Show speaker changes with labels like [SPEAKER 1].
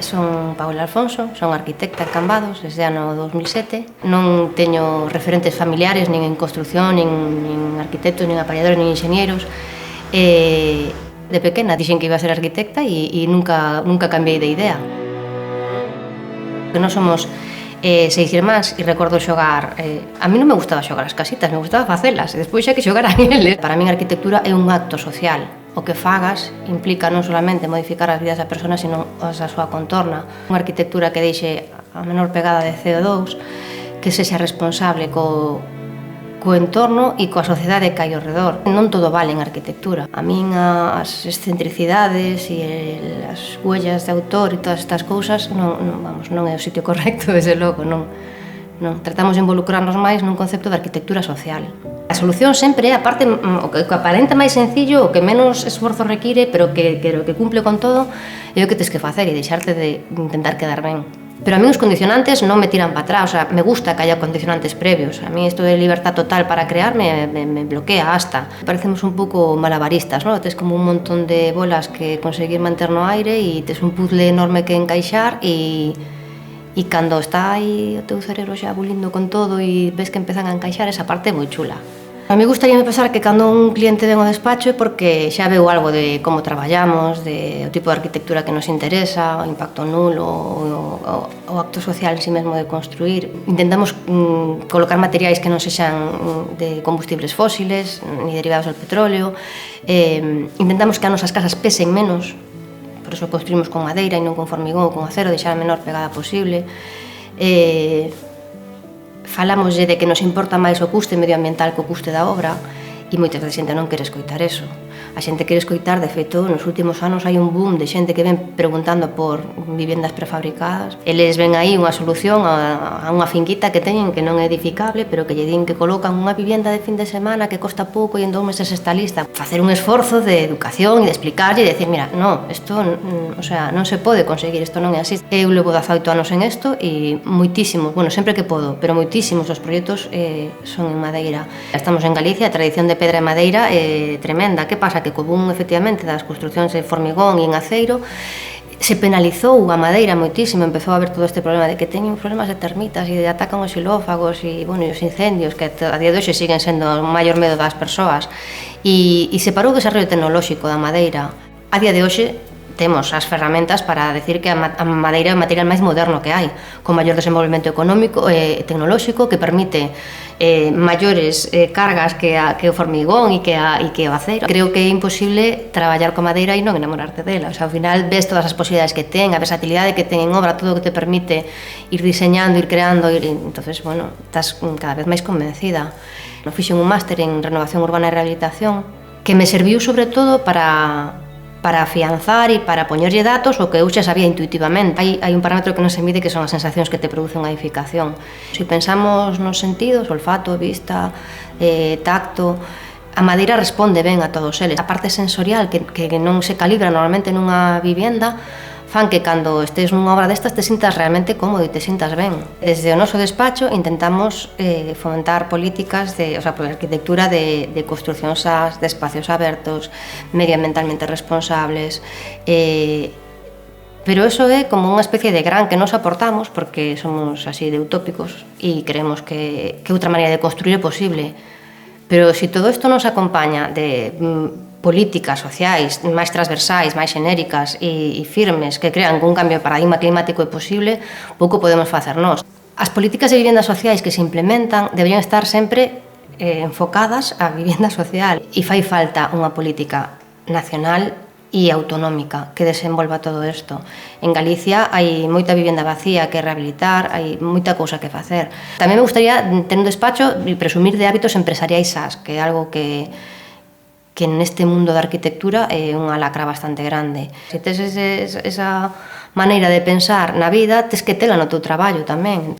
[SPEAKER 1] Son Paula Alfonso, son arquitecta en Cambados desde ano 2007. Non teño referentes familiares nin en construción, nin arquitectos, nin aparelladores, nin enxeñeiros. De pequena dixen que iba a ser arquitecta e nunca cambiei de idea. Nós somos 6 irmáns e recordo xogar. A mí non me gustaba xogar as casitas, me gustaba facelas, e despois xa que xogaran eles. Para min a arquitectura é un acto social. O que fagas implica non solamente modificar as vidas da persona, sino a súa contorna. Unha arquitectura que deixe a menor pegada de CO2, que sexa responsable co entorno e coa sociedade que hai ao redor. Non todo vale en arquitectura. A min as excentricidades e as huellas de autor e todas estas cousas non é o sitio correcto, desde logo, non. Tratamos de involucrarnos máis nun concepto de arquitectura social. A solución sempre é, aparte, o que aparenta máis sencillo, o que menos esforzo require, pero que cumple con todo, é o que tens que facer e deixarte de intentar quedar ben. Pero a mí os condicionantes non me tiran para atrás, o sea, me gusta que haya condicionantes previos. A mí isto de libertad total para crear me bloquea hasta. Parecemos un pouco malabaristas, non? Tes como un montón de bolas que conseguir manter no aire e tes un puzzle enorme que encaixar e cando está aí o teu cerebro xa bulindo con todo e ves que empezan a encaixar, esa parte é moi chula. A mí gustaría pensar que cando un cliente ven ao despacho é porque xa veu algo de como traballamos, de o tipo de arquitectura que nos interesa, o impacto nulo, o acto social en si mesmo de construir. Intentamos colocar materiais que non sexan de combustibles fósiles, ni derivados del petróleo. Intentamos que as nosas casas pesen menos, por eso construímos con madeira e non con formigón ou con acero, deixar a menor pegada posible. Falámoslle de que nos importa máis o custe medioambiental que o custe da obra e moitas da xente non quere escoitar eso. A xente quere escoitar, de feito, nos últimos anos hai un boom de xente que ven preguntando por vivendas prefabricadas. Eles ven aí unha solución a unha finquita que teñen que non é edificable, pero que lle din que colocan unha vivenda de fin de semana que costa pouco e en 2 meses está lista. Facer un esforzo de educación e de explicarlle e de decir, mira, non, isto, o sea, non se pode conseguir, isto non é así. Eu levo 18 anos en isto e moitísimos, bueno, sempre que podo, pero moitísimos dos proxectos son en madeira. Estamos en Galicia, a tradición de pedra e madeira é tremenda. Que pasa? Que co boom, efectivamente, das construcións de formigón e en aceiro, se penalizou a madeira moitísimo, empezou a haber todo este problema de que teñen problemas de termitas e de atacan os xilófagos e, bueno, e os incendios, que a día de hoxe siguen sendo o maior medo das persoas. E se parou o desarrollo tecnolóxico da madeira. A día de hoxe temos as ferramentas para decir que a madeira é o material máis moderno que hai, con maior desenvolvemento económico e tecnolóxico, que permite maiores cargas que o formigón e que o aceiro. Creo que é imposible traballar con madeira e non enamorarte dela. O sea, ao final ves todas as posibilidades que ten, a versatilidade que ten en obra, todo o que te permite ir diseñando, ir creando, entonces, bueno, estás cada vez máis convencida. Fixen un máster en renovación urbana e rehabilitación que me serviu sobre todo para afianzar e para poñerlle datos o que eu xa sabía intuitivamente. Hai un parámetro que non se mide, que son as sensacións que te produce unha edificación. Se pensamos nos sentidos, olfato, vista, tacto, a madeira responde ben a todos eles. A parte sensorial, que non se calibra normalmente nunha vivenda, fan que cando estés nunha obra destas te sintas realmente cómodo e te sintas ben. Desde o noso despacho intentamos fomentar políticas de arquitectura de construcións de espacios abertos, medioambientalmente responsables, pero eso é como unha especie de gran que nos aportamos porque somos así de utópicos e creemos que outra maneira de construir é posible. Pero se todo isto nos acompaña de políticas sociais máis transversais, máis xenéricas e firmes que crean que un cambio de paradigma climático é posible, pouco podemos facer nós. As políticas de viviendas sociais que se implementan deberían estar sempre enfocadas á vivenda social e fai falta unha política nacional e autonómica que desenvolva todo isto. En Galicia hai moita vivenda vacía que rehabilitar, hai moita cousa que facer. Tamén me gustaría ter un despacho e presumir de hábitos empresariais sás, que é algo que neste mundo da arquitectura é unha lacra bastante grande. Se tes esa maneira de pensar na vida, tes que tela no teu traballo tamén.